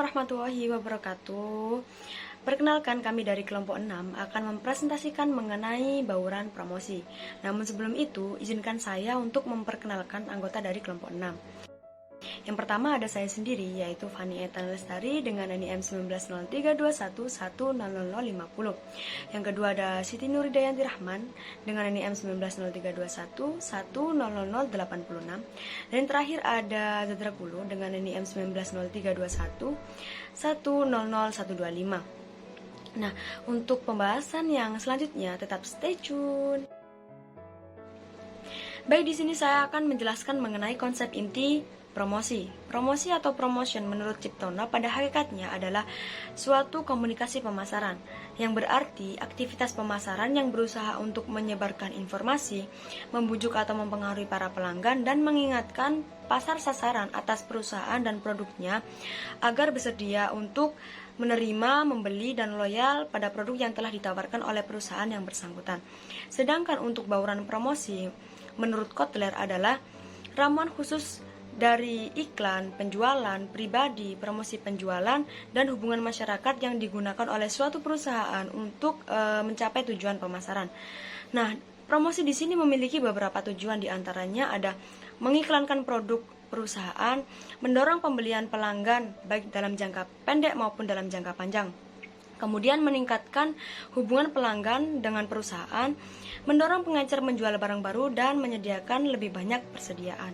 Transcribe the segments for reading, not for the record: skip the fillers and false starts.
warahmatullahi wabarakatuh. Perkenalkan, kami dari kelompok 6 akan mempresentasikan mengenai bauran promosi. Namun sebelum itu, izinkan saya untuk memperkenalkan anggota dari kelompok 6. Yang pertama ada saya sendiri, yaitu Fani Etan Lestari dengan NIM 190321100050. Yang kedua ada Siti Nuridayanti Rahman dengan NIM 190321100086. Dan yang terakhir ada Zadra Kulu dengan NIM 190321100125. Nah, untuk pembahasan yang selanjutnya tetap stay tune. Baik, di sini saya akan menjelaskan mengenai konsep inti promosi. Promosi atau promotion menurut Ciptono pada hakikatnya adalah suatu komunikasi pemasaran, yang berarti aktivitas pemasaran yang berusaha untuk menyebarkan informasi, membujuk atau mempengaruhi para pelanggan, dan mengingatkan pasar sasaran atas perusahaan dan produknya agar bersedia untuk menerima, membeli, dan loyal pada produk yang telah ditawarkan oleh perusahaan yang bersangkutan. Sedangkan untuk bauran promosi, menurut Kotler adalah ramuan khusus dari iklan, penjualan, pribadi, promosi penjualan, dan hubungan masyarakat yang digunakan oleh suatu perusahaan untuk mencapai tujuan pemasaran. Nah, promosi di sini memiliki beberapa tujuan, diantaranya ada mengiklankan produk perusahaan, mendorong pembelian pelanggan baik dalam jangka pendek maupun dalam jangka panjang. Kemudian meningkatkan hubungan pelanggan dengan perusahaan, mendorong pengecer menjual barang baru, dan menyediakan lebih banyak persediaan.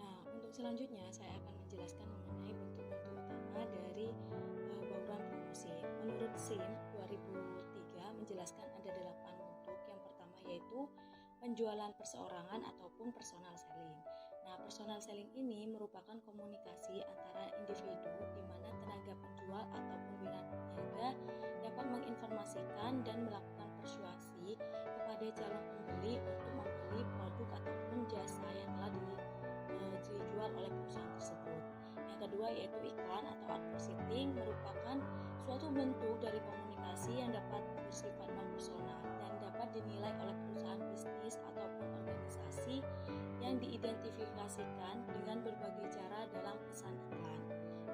Nah, untuk selanjutnya saya akan menjelaskan mengenai bentuk-bentuk utama dari bauran promosi. Menurut SIM 2003 menjelaskan ada 8 bentuk. Yang pertama yaitu penjualan perseorangan ataupun personal selling. Nah, personal selling ini merupakan komunikasi antara individu di mana tenaga penjual ataupun niaga dapat menginformasikan dan melakukan persuasi kepada calon pembeli untuk membeli produk ataupun jasa yang telah dijual oleh perusahaan tersebut. Yang kedua yaitu iklan atau advertising, merupakan suatu bentuk dari komunikasi yang dapat bersifat non-personal dan dapat dinilai oleh perusahaan bisnis ataupun organisasi yang diidentifikasikan dengan berbagai cara dalam pesan iklan.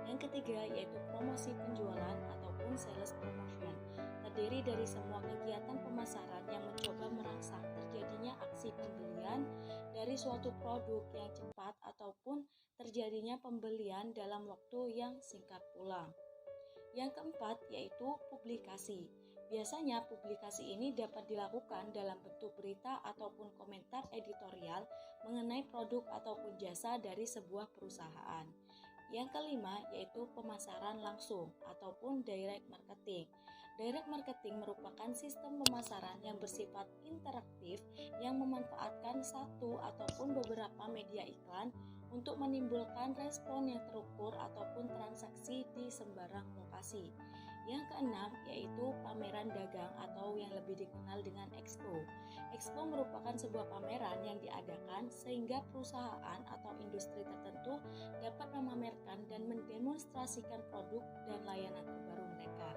Yang ketiga yaitu promosi penjualan ataupun sales promotion, terdiri dari semua kegiatan pemasaran yang mencoba merangsang terjadinya aksi pembelian dari suatu produk yang cepat ataupun terjadinya pembelian dalam waktu yang singkat pula. Yang keempat yaitu publikasi. Biasanya publikasi ini dapat dilakukan dalam bentuk berita ataupun komentar editorial mengenai produk ataupun jasa dari sebuah perusahaan. Yang kelima yaitu pemasaran langsung ataupun direct marketing. Direct marketing merupakan sistem pemasaran yang bersifat interaktif yang memanfaatkan satu ataupun beberapa media iklan untuk menimbulkan respon yang terukur ataupun transaksi di sembarang lokasi. Yang keenam yaitu pameran dagang atau yang lebih dikenal dengan expo. Expo merupakan sebuah pameran yang diadakan sehingga perusahaan atau industri tertentu dapat memamerkan dan mendemonstrasikan produk dan layanan terbaru mereka,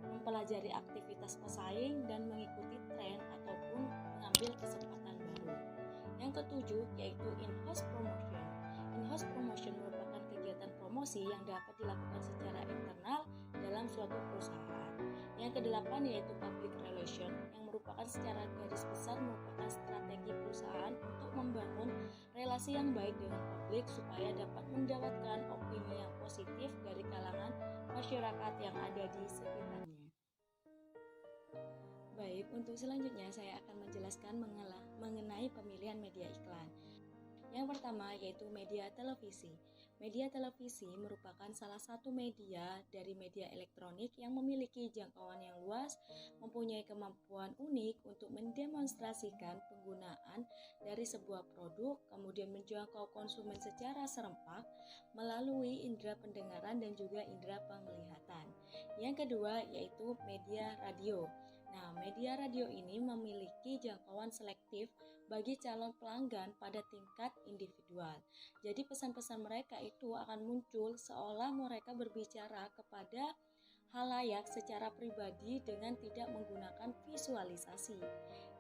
mempelajari aktivitas pesaing dan mengikuti tren ataupun mengambil kesempatan baru. Yang ketujuh yaitu in-house promotion. In-house promotion merupakan kegiatan promosi yang dapat dilakukan secara internal dalam suatu perusahaan. Yang kedelapan yaitu public relation, yang merupakan secara garis besar merupakan strategi perusahaan untuk membangun relasi yang baik dengan publik supaya dapat mendapatkan opini yang positif dari kalangan masyarakat yang ada di sekitarnya. Baik, untuk selanjutnya saya akan menjelaskan mengenai pemilihan media iklan. Yang pertama yaitu media televisi. Media televisi merupakan salah satu media dari media elektronik yang memiliki jangkauan yang luas, mempunyai kemampuan unik untuk mendemonstrasikan penggunaan dari sebuah produk, kemudian menjangkau konsumen secara serempak melalui indera pendengaran dan juga indera penglihatan. Yang kedua yaitu media radio. Nah, media radio ini memiliki jangkauan selektif bagi calon pelanggan pada tingkat individual. Jadi pesan-pesan mereka itu akan muncul seolah mereka berbicara kepada halayak secara pribadi dengan tidak menggunakan visualisasi.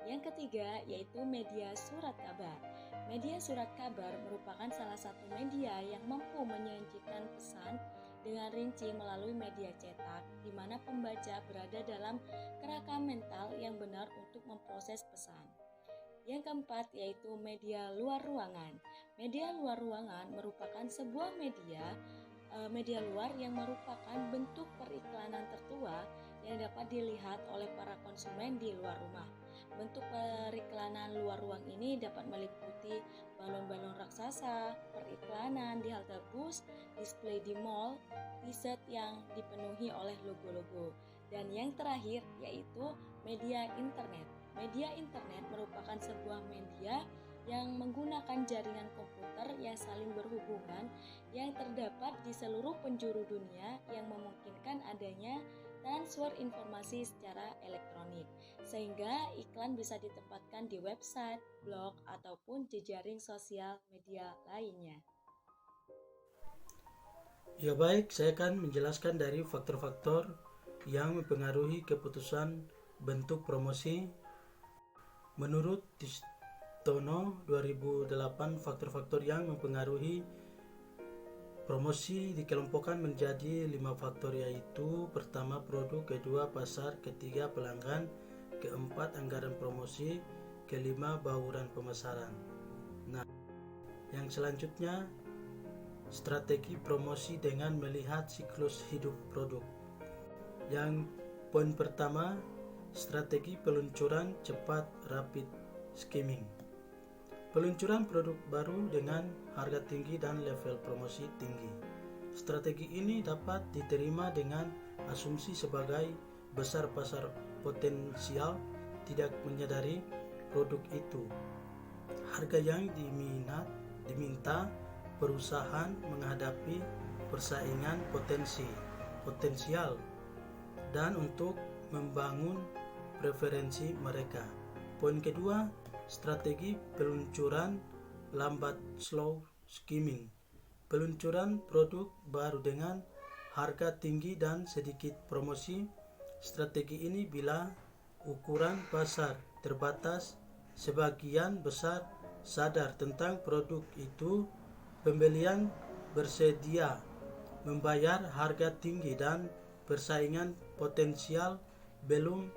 Yang ketiga yaitu media surat kabar. Media surat kabar merupakan salah satu media yang mampu menyajikan pesan dengan rinci melalui media cetak, di mana pembaca berada dalam kerangka mental yang benar untuk memproses pesan. Yang keempat yaitu media luar ruangan. Media luar ruangan merupakan sebuah media luar yang merupakan bentuk periklanan tertua yang dapat dilihat oleh para konsumen di luar rumah. Bentuk periklanan luar ruang ini dapat meliputi balon-balon raksasa, periklanan di halte bus, display di mall, t-shirt yang dipenuhi oleh logo-logo. Dan yang terakhir yaitu media internet. Media internet merupakan sebuah media yang menggunakan jaringan komputer yang saling berhubungan yang terdapat di seluruh penjuru dunia yang memungkinkan adanya transfer informasi secara elektronik, sehingga iklan bisa ditempatkan di website, blog, ataupun jejaring sosial media lainnya. Ya baik, saya akan menjelaskan dari faktor-faktor yang mempengaruhi keputusan bentuk promosi. Menurut Tistono 2008, faktor-faktor yang mempengaruhi promosi dikelompokkan menjadi 5 faktor, yaitu pertama produk, kedua pasar, ketiga pelanggan, keempat anggaran promosi, kelima bauran pemasaran. Nah, yang selanjutnya strategi promosi dengan melihat siklus hidup produk. Yang poin pertama, strategi peluncuran cepat rapid skimming. Peluncuran produk baru dengan harga tinggi dan level promosi tinggi. Strategi ini dapat diterima dengan asumsi sebagai besar pasar potensial tidak menyadari produk itu. Harga yang diminta perusahaan menghadapi persaingan potensial dan untuk membangun preferensi mereka. Poin kedua, strategi peluncuran lambat slow skimming. Peluncuran produk baru dengan harga tinggi dan sedikit promosi. Strategi ini bila ukuran pasar terbatas, sebagian besar sadar tentang produk itu, pembelian bersedia membayar harga tinggi dan persaingan potensial belum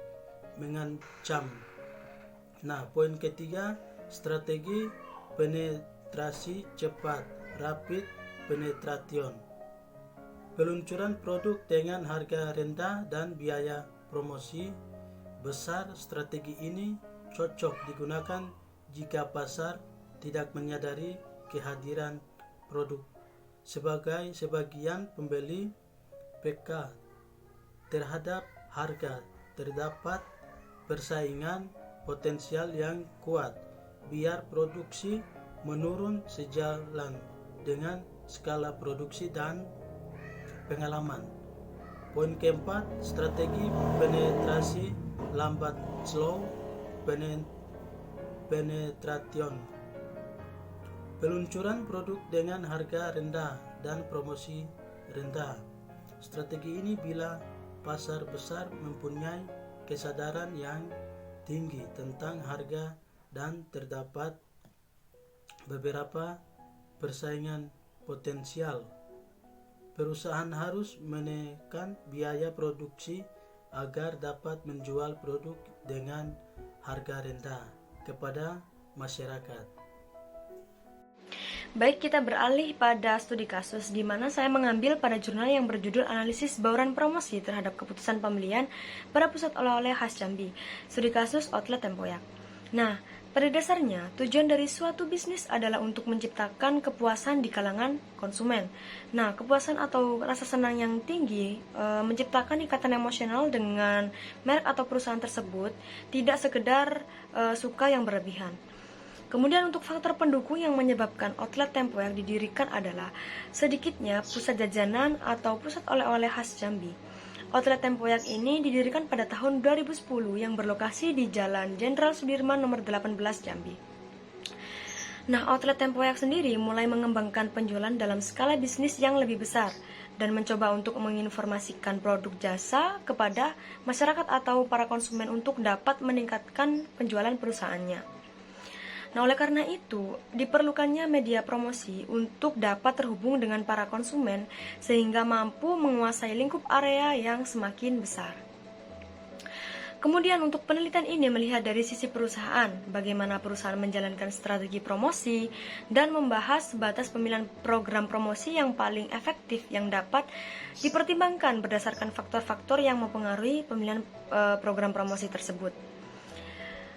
mengancam. Nah, poin ketiga, strategi penetrasi cepat, rapid penetration. Peluncuran produk dengan harga rendah dan biaya promosi besar. Strategi ini cocok digunakan jika pasar tidak menyadari kehadiran produk sebagai sebagian pembeli peka terhadap harga. Terdapat persaingan potensial yang kuat biar produksi menurun sejalan dengan skala produksi dan pengalaman. Poin keempat, strategi penetrasi lambat slow penetration. Peluncuran produk dengan harga rendah dan promosi rendah. Strategi ini bila pasar besar mempunyai kesadaran yang tinggi tentang harga dan terdapat beberapa persaingan potensial. Perusahaan harus menekan biaya produksi agar dapat menjual produk dengan harga rendah kepada masyarakat. Baik, kita beralih pada studi kasus di mana saya mengambil pada jurnal yang berjudul Analisis Bauran Promosi Terhadap Keputusan Pembelian pada Pusat Oleh-oleh Khas Jambi. Studi kasus Outlet Tempoyak. Nah, pada dasarnya tujuan dari suatu bisnis adalah untuk menciptakan kepuasan di kalangan konsumen. Nah, kepuasan atau rasa senang yang tinggi menciptakan ikatan emosional dengan merek atau perusahaan tersebut, tidak sekedar suka yang berlebihan. Kemudian untuk faktor pendukung yang menyebabkan outlet Tempoyak didirikan adalah sedikitnya pusat jajanan atau pusat oleh-oleh khas Jambi. Outlet Tempoyak ini didirikan pada tahun 2010 yang berlokasi di Jalan Jenderal Sudirman nomor 18 Jambi. Nah, outlet Tempoyak sendiri mulai mengembangkan penjualan dalam skala bisnis yang lebih besar dan mencoba untuk menginformasikan produk jasa kepada masyarakat atau para konsumen untuk dapat meningkatkan penjualan perusahaannya. Nah, oleh karena itu, diperlukannya media promosi untuk dapat terhubung dengan para konsumen sehingga mampu menguasai lingkup area yang semakin besar. Kemudian untuk penelitian ini melihat dari sisi perusahaan, bagaimana perusahaan menjalankan strategi promosi dan membahas batas pemilihan program promosi yang paling efektif yang dapat dipertimbangkan berdasarkan faktor-faktor yang mempengaruhi pemilihan program promosi tersebut.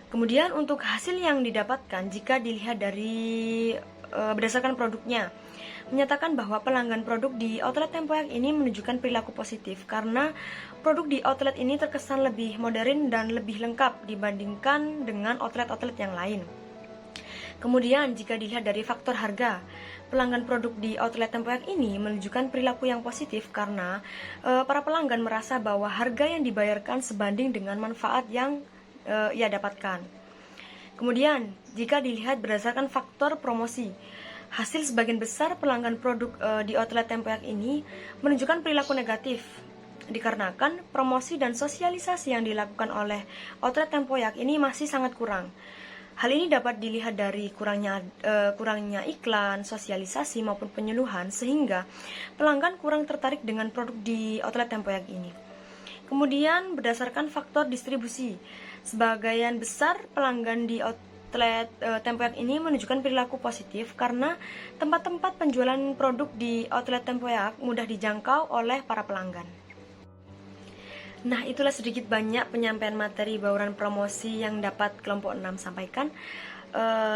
Kemudian untuk hasil yang didapatkan jika dilihat dari berdasarkan produknya, menyatakan bahwa pelanggan produk di outlet Tempoyak ini menunjukkan perilaku positif karena produk di outlet ini terkesan lebih modern dan lebih lengkap dibandingkan dengan outlet-outlet yang lain. Kemudian jika dilihat dari faktor harga, pelanggan produk di outlet Tempoyak ini menunjukkan perilaku yang positif karena para pelanggan merasa bahwa harga yang dibayarkan sebanding dengan manfaat yang ia dapatkan. Kemudian jika dilihat berdasarkan faktor promosi, hasil sebagian besar pelanggan produk di outlet Tempoyak ini menunjukkan perilaku negatif dikarenakan promosi dan sosialisasi yang dilakukan oleh outlet Tempoyak ini masih sangat kurang. Hal ini dapat dilihat dari kurangnya iklan, sosialisasi maupun penyuluhan sehingga pelanggan kurang tertarik dengan produk di outlet Tempoyak ini. Kemudian berdasarkan faktor distribusi, sebagian besar pelanggan di outlet Tempoyak ini menunjukkan perilaku positif karena tempat-tempat penjualan produk di outlet Tempoyak mudah dijangkau oleh para pelanggan. Nah, itulah sedikit banyak penyampaian materi bauran promosi yang dapat kelompok 6 sampaikan.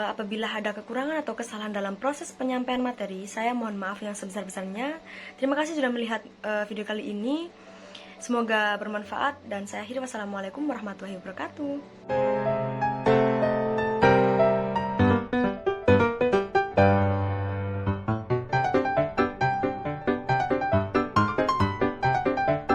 Apabila ada kekurangan atau kesalahan dalam proses penyampaian materi, saya mohon maaf yang sebesar-besarnya. Terima kasih sudah melihat video kali ini. Semoga bermanfaat dan saya akhiri. Wassalamualaikum warahmatullahi wabarakatuh.